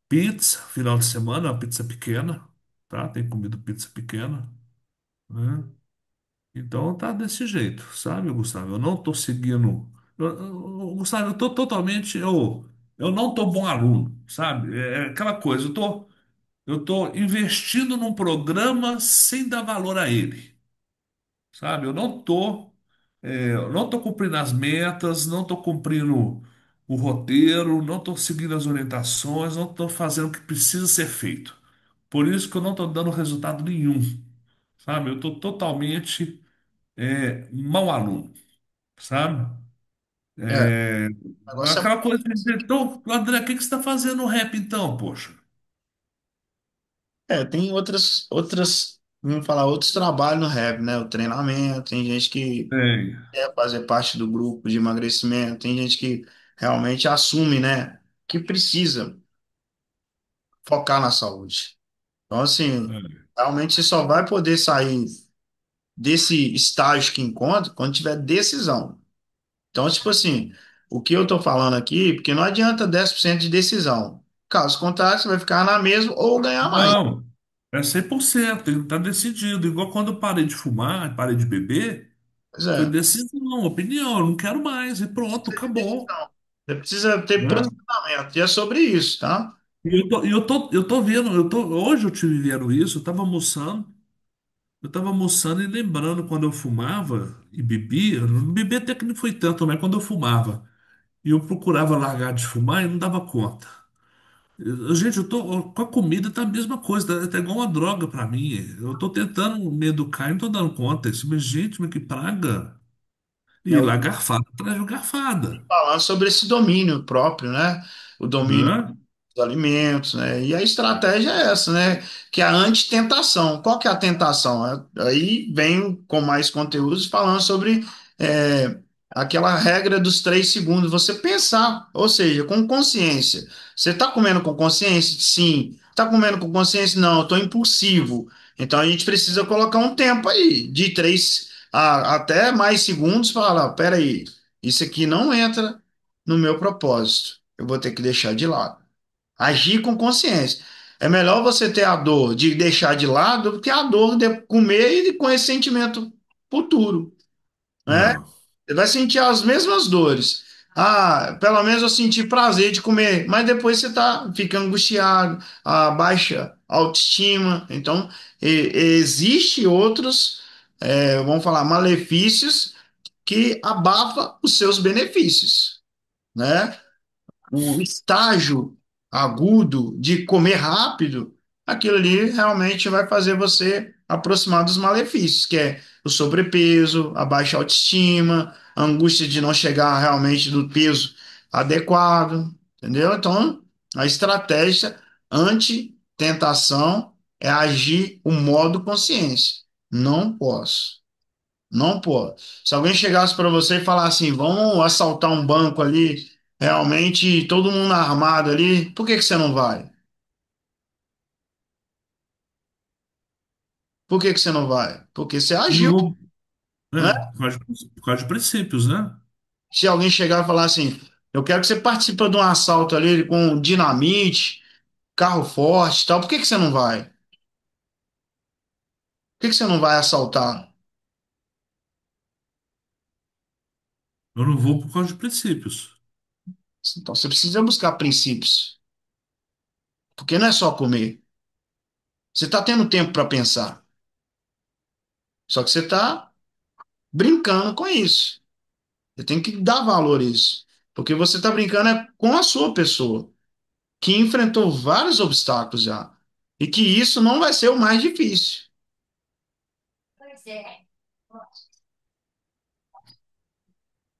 pizza, final de semana, uma pizza pequena, tá? Tem comido pizza pequena, né? Então tá desse jeito, sabe, Gustavo? Eu não tô seguindo. Gustavo, eu tô totalmente. Eu não tô bom aluno, sabe? É aquela coisa, eu tô investindo num programa sem dar valor a ele, sabe? Eu não tô cumprindo as metas, não tô cumprindo o roteiro, não tô seguindo as orientações, não tô fazendo o que precisa ser feito. Por isso que eu não tô dando resultado nenhum, sabe? Eu tô totalmente mau aluno, sabe? É, o É, negócio é. aquela coisa de dizer, então, André, o que que você está fazendo no rap então, poxa? Tem vamos falar, outros trabalhos no rap, né? O treinamento, tem gente que Tem. quer fazer parte do grupo de emagrecimento, tem gente que realmente assume, né? Que precisa focar na saúde. Então, assim, É, realmente você só vai poder sair desse estágio que encontra quando tiver decisão. Então, tipo assim, o que eu tô falando aqui, porque não adianta 10% de decisão. Caso contrário, você vai ficar na mesma ou ganhar mais. Não, é 100%, ele tá decidido. Igual quando eu parei de fumar, parei de beber, Pois foi é. decisão, opinião, eu não quero mais, e pronto, acabou. Então, você precisa ter Né? posicionamento. E é sobre isso, tá? E eu tô vendo, hoje eu tive vendo isso, eu tava almoçando e lembrando quando eu fumava e bebia, não bebia até que não foi tanto, mas quando eu fumava, e eu procurava largar de fumar e não dava conta. Gente, eu tô com a comida tá a mesma coisa, tá igual uma droga pra mim. Eu tô tentando me educar e não tô dando conta. Mas, gente, mas que praga. É E o lá garfada atrás de garfada. falando sobre esse domínio próprio, né? O domínio Né? dos alimentos, né? E a estratégia é essa, né? Que é a antitentação. Qual que é a tentação? Aí vem com mais conteúdos falando sobre é, aquela regra dos 3 segundos. Você pensar, ou seja, com consciência. Você está comendo com consciência? Sim. Está comendo com consciência? Não, eu estou impulsivo. Então a gente precisa colocar um tempo aí, de 3 até mais segundos, para falar, peraí, isso aqui não entra no meu propósito. Eu vou ter que deixar de lado. Agir com consciência. É melhor você ter a dor de deixar de lado do que a dor de comer e com esse sentimento futuro, né? Não, Você vai sentir as mesmas dores. Ah, pelo menos eu senti prazer de comer, mas depois você tá fica angustiado, a baixa autoestima. Então, existe outros, vamos falar, malefícios que abafa os seus benefícios, né? O estágio agudo de comer rápido, aquilo ali realmente vai fazer você aproximar dos malefícios, que é o sobrepeso, a baixa autoestima, a angústia de não chegar realmente do peso adequado, entendeu? Então, a estratégia anti-tentação é agir o modo consciência. Não posso. Não pode. Se alguém chegasse para você e falasse assim, vamos assaltar um banco ali, realmente todo mundo armado ali, por que que você não vai? Por que que você não vai? Porque você não agiu, vou. né? Por causa de princípios, né? Se alguém chegar e falar assim, eu quero que você participe de um assalto ali com dinamite, carro forte e tal, por que que você não vai? Por que que você não vai assaltar? Eu não vou por causa de princípios. Então você precisa buscar princípios, porque não é só comer. Você está tendo tempo para pensar, só que você está brincando com isso. Você tem que dar valor a isso. Porque você está brincando com a sua pessoa, que enfrentou vários obstáculos já. E que isso não vai ser o mais difícil.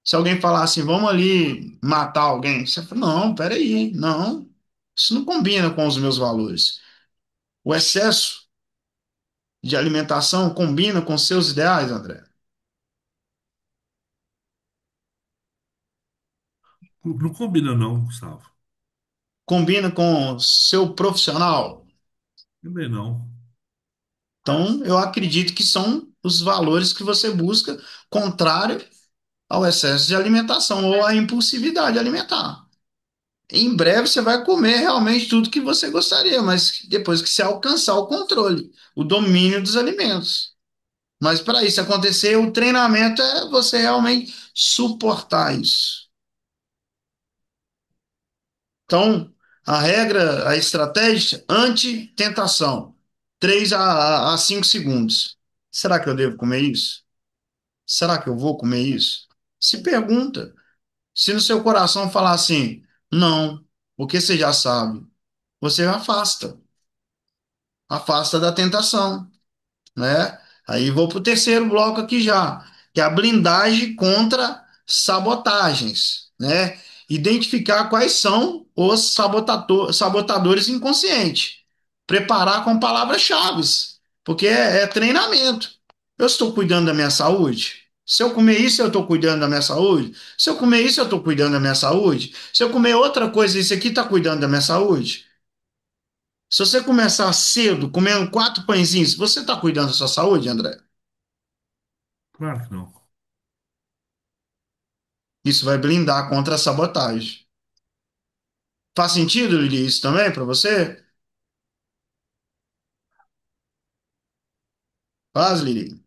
Se alguém falar assim, vamos ali matar alguém, você fala, não, peraí, não. Isso não combina com os meus valores. O excesso de alimentação combina com seus ideais, André? Não combina, não, Gustavo. Combina com seu profissional? Também não. Então, eu acredito que são os valores que você busca, contrário ao excesso de alimentação ou à impulsividade alimentar. Em breve você vai comer realmente tudo que você gostaria, mas depois que você alcançar o controle, o domínio dos alimentos. Mas para isso acontecer, o treinamento é você realmente suportar isso. Então, a regra, a estratégia, anti-tentação. 3 a 5 segundos. Será que eu devo comer isso? Será que eu vou comer isso? Se pergunta. Se no seu coração falar assim, não, porque você já sabe, você afasta, afasta da tentação, né? Aí vou para o terceiro bloco aqui já, que é a blindagem contra sabotagens, né? Identificar quais são os sabotadores inconscientes. Preparar com palavras-chave, porque é treinamento. Eu estou cuidando da minha saúde? Se eu comer isso, eu estou cuidando da minha saúde? Se eu comer isso, eu estou cuidando da minha saúde? Se eu comer outra coisa, isso aqui está cuidando da minha saúde? Se você começar cedo, comendo 4 pãezinhos, você está cuidando da sua saúde, André? Claro que não. Isso vai blindar contra a sabotagem. Faz sentido, Lili, isso também para você? Faz, Lili.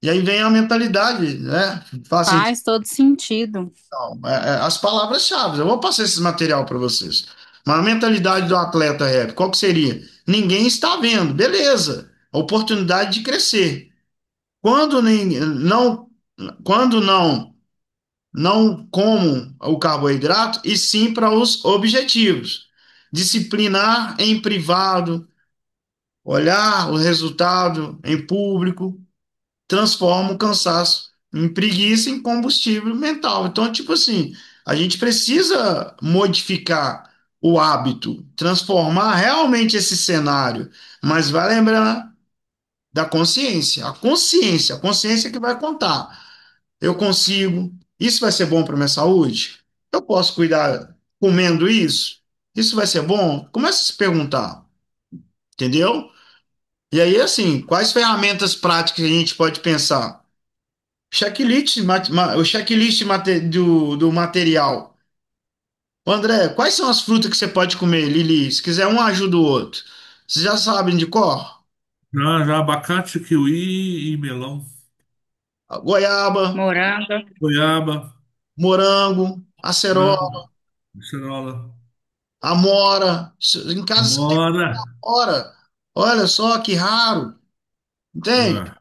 E aí vem a mentalidade, né? Faz sentido. Faz todo sentido. Não, as palavras-chave. Eu vou passar esse material para vocês. Mas a mentalidade do atleta rap, qual que seria? Ninguém está vendo, beleza. Oportunidade de crescer. Quando não como o carboidrato, e sim para os objetivos. Disciplinar em privado, olhar o resultado em público, transforma o cansaço em preguiça em combustível mental. Então, tipo assim, a gente precisa modificar o hábito, transformar realmente esse cenário, mas vai lembrar da consciência, a consciência que vai contar. Eu consigo, isso vai ser bom para minha saúde? Eu posso cuidar comendo isso? Isso vai ser bom? Começa a se perguntar, entendeu? E aí, assim, quais ferramentas práticas a gente pode pensar? O checklist do material. André, quais são as frutas que você pode comer, Lili? Se quiser, um ajuda o outro. Vocês já sabem de cor? Já abacate, kiwi e melão. A goiaba, Morango. Goiaba, morango, acerola, frango, acerola. amora. Em casa você tem Amora. amora. Olha só que raro. Entende? É,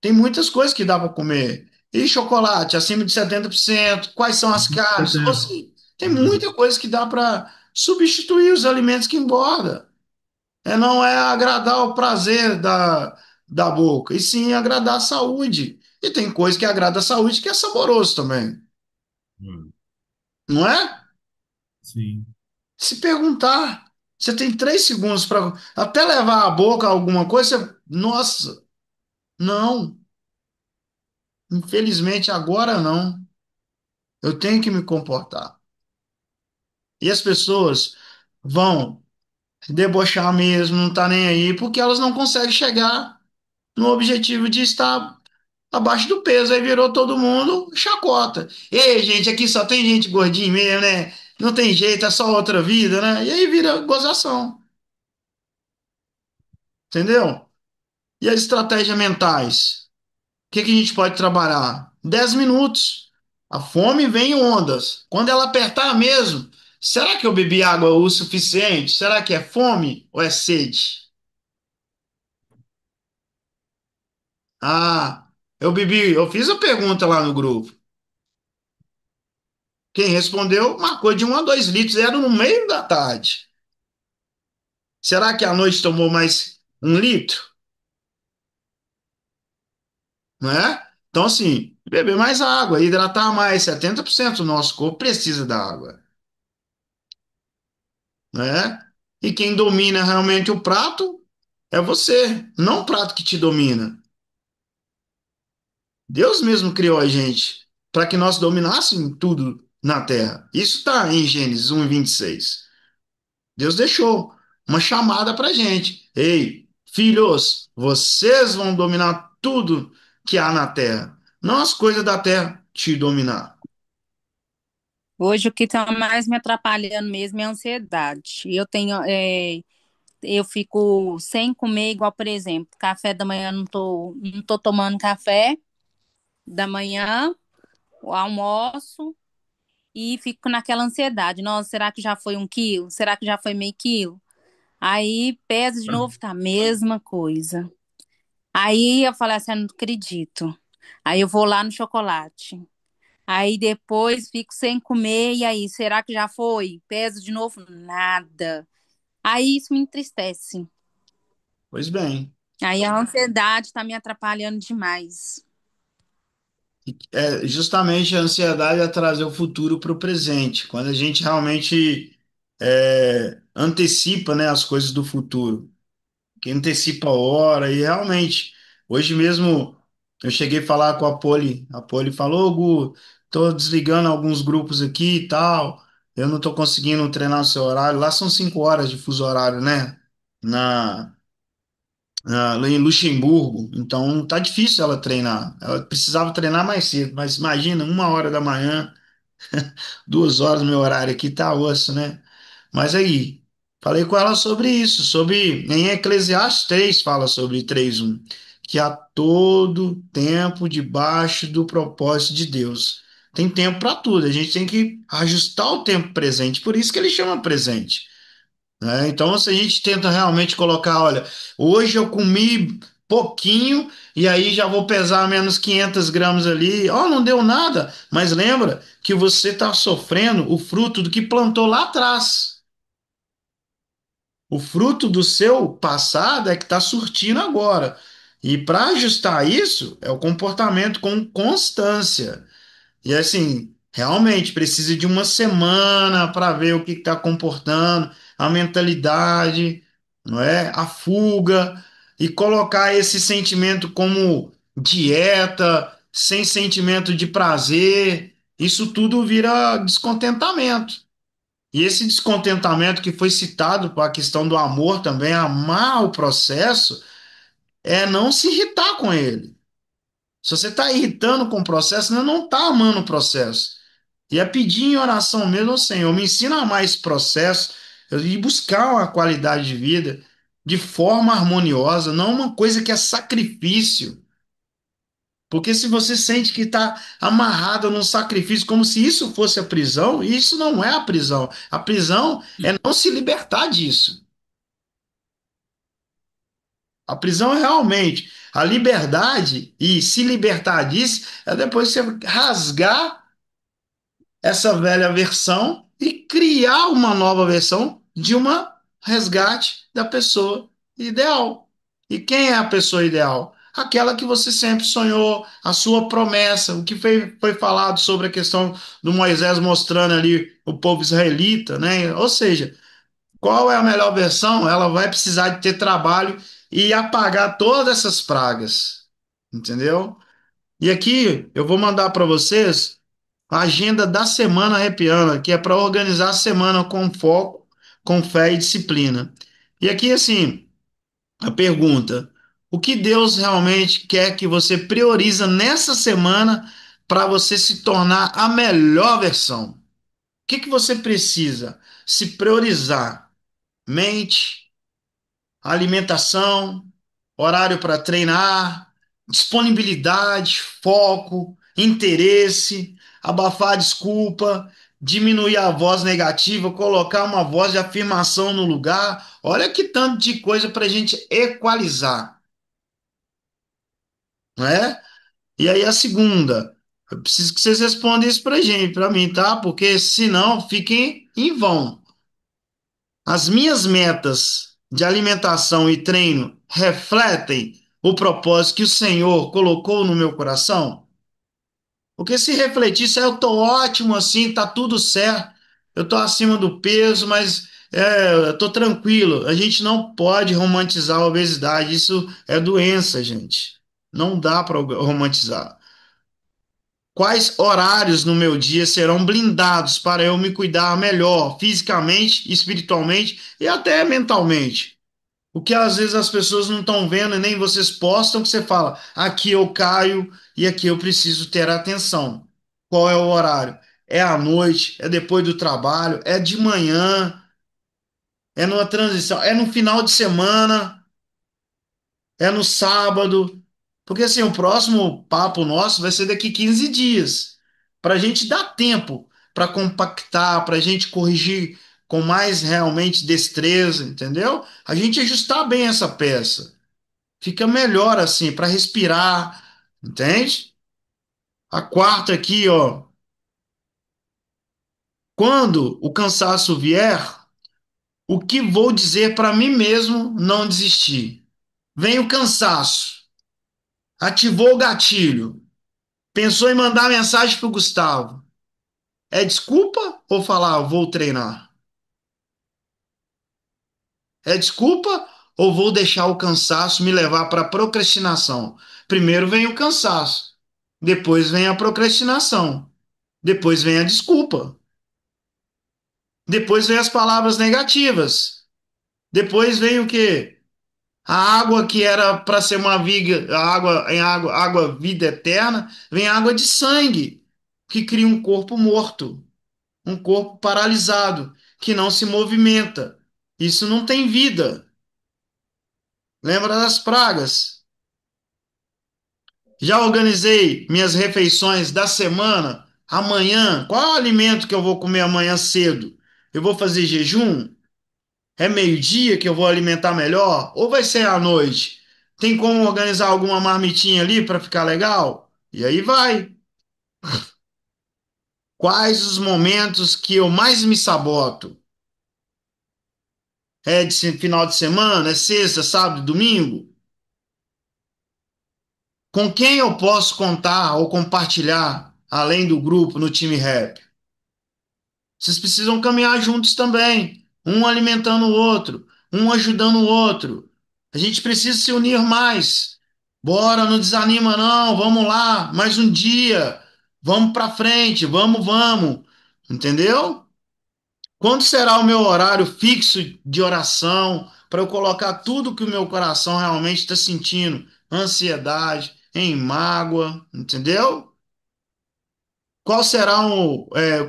Tem muitas coisas que dá para comer. E chocolate, acima de 70%. Quais são as carnes? Ou 70. seja, tem muita coisa que dá para substituir os alimentos que engorda. Não é agradar o prazer da boca, e sim agradar a saúde. E tem coisa que agrada a saúde que é saboroso também, É, não é? sim. Se perguntar, você tem 3 segundos para até levar a boca a alguma coisa, nossa, não, infelizmente agora não. Eu tenho que me comportar. E as pessoas vão debochar mesmo, não tá nem aí, porque elas não conseguem chegar no objetivo de estar abaixo do peso. Aí virou todo mundo chacota. Ei, gente, aqui só tem gente gordinha mesmo, né? Não tem jeito, é só outra vida, né? E aí vira gozação, entendeu? E as estratégias mentais? O que que a gente pode trabalhar? 10 minutos. A fome vem em ondas. Quando ela apertar mesmo, será que eu bebi água o suficiente? Será que é fome ou é sede? Ah, eu fiz a pergunta lá no grupo. Quem respondeu marcou de 1 a 2 litros, era no meio da tarde. Será que à noite tomou mais 1 litro? Né? Então, assim, beber mais água, hidratar mais. 70% do nosso corpo precisa da água, né? E quem domina realmente o prato é você, não o prato que te domina. Deus mesmo criou a gente para que nós dominássemos tudo na terra. Isso está em Gênesis 1:26. Deus deixou uma chamada para gente. Ei, filhos, vocês vão dominar tudo que há na terra, não as coisas da terra te dominar. Hoje o que está mais me atrapalhando mesmo é a ansiedade. Eu fico sem comer, igual, por exemplo, café da manhã não tô tomando café da manhã, o almoço e fico naquela ansiedade. Nossa, será que já foi 1 quilo? Será que já foi meio quilo? Aí pesa de novo, tá a mesma coisa. Aí eu falei assim, eu não acredito. Aí eu vou lá no chocolate. Aí depois fico sem comer, e aí, será que já foi? Peso de novo? Nada. Aí isso me entristece. Pois bem, Aí a ansiedade está me atrapalhando demais. é justamente a ansiedade é trazer o futuro para o presente, quando a gente realmente antecipa, né, as coisas do futuro. Que antecipa a hora, e realmente, hoje mesmo eu cheguei a falar com a Poli falou, Gu, tô desligando alguns grupos aqui e tal, eu não tô conseguindo treinar no seu horário, lá são 5 horas de fuso horário, né, na, lá em Luxemburgo, então tá difícil ela treinar, ela precisava treinar mais cedo, mas imagina, 1 hora da manhã, 2 horas, meu horário aqui tá osso, né? Mas aí, falei com ela sobre isso, sobre, em Eclesiastes 3 fala sobre 3:1, que há todo tempo debaixo do propósito de Deus. Tem tempo para tudo, a gente tem que ajustar o tempo presente, por isso que ele chama presente, né? Então, se a gente tenta realmente colocar, olha, hoje eu comi pouquinho e aí já vou pesar menos 500 gramas ali, ó, não deu nada, mas lembra que você está sofrendo o fruto do que plantou lá atrás. O fruto do seu passado é que está surtindo agora. E para ajustar isso, é o comportamento com constância. E assim, realmente precisa de uma semana para ver o que está comportando, a mentalidade, não é? A fuga, e colocar esse sentimento como dieta, sem sentimento de prazer, isso tudo vira descontentamento. E esse descontentamento que foi citado para a questão do amor também, amar o processo, é não se irritar com ele. Se você está irritando com o processo, você não está amando o processo. E é pedir em oração mesmo, Senhor, me ensina a amar esse processo e buscar uma qualidade de vida de forma harmoniosa, não uma coisa que é sacrifício. Porque se você sente que está amarrado num sacrifício, como se isso fosse a prisão, isso não é a prisão. A prisão é não se libertar disso. A prisão é realmente a liberdade, e se libertar disso é depois você rasgar essa velha versão e criar uma nova versão de uma resgate da pessoa ideal. E quem é a pessoa ideal? Aquela que você sempre sonhou, a sua promessa, o que foi falado sobre a questão do Moisés mostrando ali o povo israelita, né? Ou seja, qual é a melhor versão? Ela vai precisar de ter trabalho e apagar todas essas pragas, entendeu? E aqui eu vou mandar para vocês a agenda da semana arrepiana, que é para organizar a semana com foco, com fé e disciplina. E aqui, assim, a pergunta: o que Deus realmente quer que você prioriza nessa semana para você se tornar a melhor versão? O que que você precisa se priorizar? Mente, alimentação, horário para treinar, disponibilidade, foco, interesse, abafar a desculpa, diminuir a voz negativa, colocar uma voz de afirmação no lugar. Olha que tanto de coisa para a gente equalizar, não é? E aí a segunda, eu preciso que vocês respondam isso para gente, para mim, tá? Porque senão fiquem em vão. As minhas metas de alimentação e treino refletem o propósito que o Senhor colocou no meu coração? Porque se refletir, se eu tô ótimo assim, tá tudo certo, eu tô acima do peso, mas eu tô tranquilo. A gente não pode romantizar a obesidade, isso é doença, gente. Não dá para romantizar. Quais horários no meu dia serão blindados para eu me cuidar melhor, fisicamente, espiritualmente e até mentalmente? O que às vezes as pessoas não estão vendo e nem vocês postam, que você fala, aqui eu caio e aqui eu preciso ter atenção. Qual é o horário? É à noite, é depois do trabalho, é de manhã, é numa transição, é no final de semana, é no sábado. Porque assim, o próximo papo nosso vai ser daqui 15 dias. Para a gente dar tempo para compactar, para a gente corrigir com mais realmente destreza, entendeu? A gente ajustar bem essa peça. Fica melhor assim, para respirar, entende? A quarta aqui, ó. Quando o cansaço vier, o que vou dizer para mim mesmo não desistir? Vem o cansaço, ativou o gatilho, pensou em mandar mensagem pro Gustavo. É desculpa ou falar vou treinar? É desculpa ou vou deixar o cansaço me levar para procrastinação? Primeiro vem o cansaço, depois vem a procrastinação, depois vem a desculpa. Depois vem as palavras negativas. Depois vem o quê? A água que era para ser uma viga, a água em água, água vida eterna, vem água de sangue. que cria um corpo morto, um corpo paralisado, que não se movimenta. Isso não tem vida. Lembra das pragas? Já organizei minhas refeições da semana. Amanhã, qual é o alimento que eu vou comer amanhã cedo? Eu vou fazer jejum? É meio-dia que eu vou alimentar melhor? Ou vai ser à noite? Tem como organizar alguma marmitinha ali para ficar legal? E aí vai. Quais os momentos que eu mais me saboto? É de final de semana? É sexta, sábado, domingo? Com quem eu posso contar ou compartilhar, além do grupo, no time rap? Vocês precisam caminhar juntos também, um alimentando o outro, um ajudando o outro. A gente precisa se unir mais. Bora, não desanima não, vamos lá, mais um dia. Vamos para frente, vamos, vamos. Entendeu? Quando será o meu horário fixo de oração para eu colocar tudo que o meu coração realmente está sentindo, ansiedade, em mágoa, entendeu? Qual será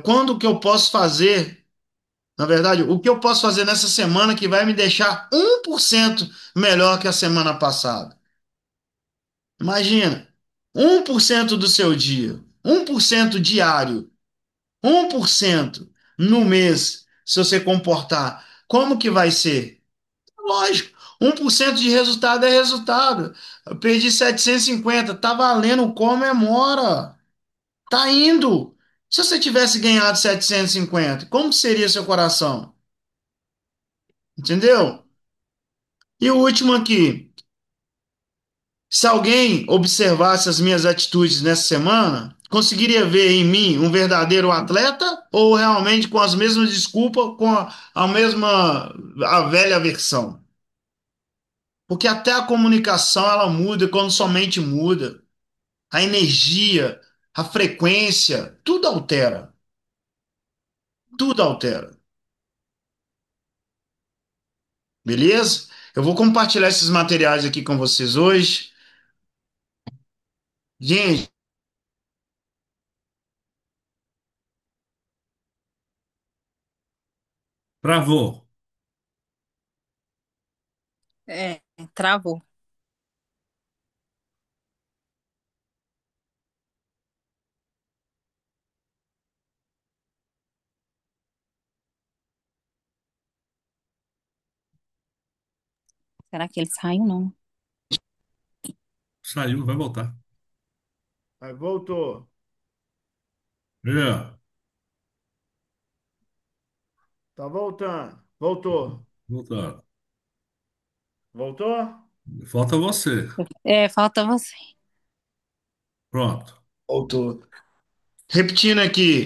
quando que eu posso fazer, na verdade, o que eu posso fazer nessa semana que vai me deixar 1% melhor que a semana passada? Imagina, 1% do seu dia, 1% diário, 1% no mês, se você comportar, como que vai ser? Lógico, 1% de resultado é resultado. Eu perdi 750, tá valendo, comemora. Tá indo. Se você tivesse ganhado 750, como seria seu coração? Entendeu? E o último aqui. Se alguém observasse as minhas atitudes nessa semana, conseguiria ver em mim um verdadeiro atleta ou realmente com as mesmas desculpas, com a mesma a velha versão? Porque até a comunicação ela muda quando somente muda. A energia, a frequência, tudo altera. Tudo altera. Beleza? Eu vou compartilhar esses materiais aqui com vocês hoje. Gente, Travou. É, travou. Será que ele saiu, não? Saiu, vai voltar. aí voltou. É, Tá voltando. Voltou. voltar. Voltou? Falta você. É, falta você. Pronto. Voltou. Repetindo aqui.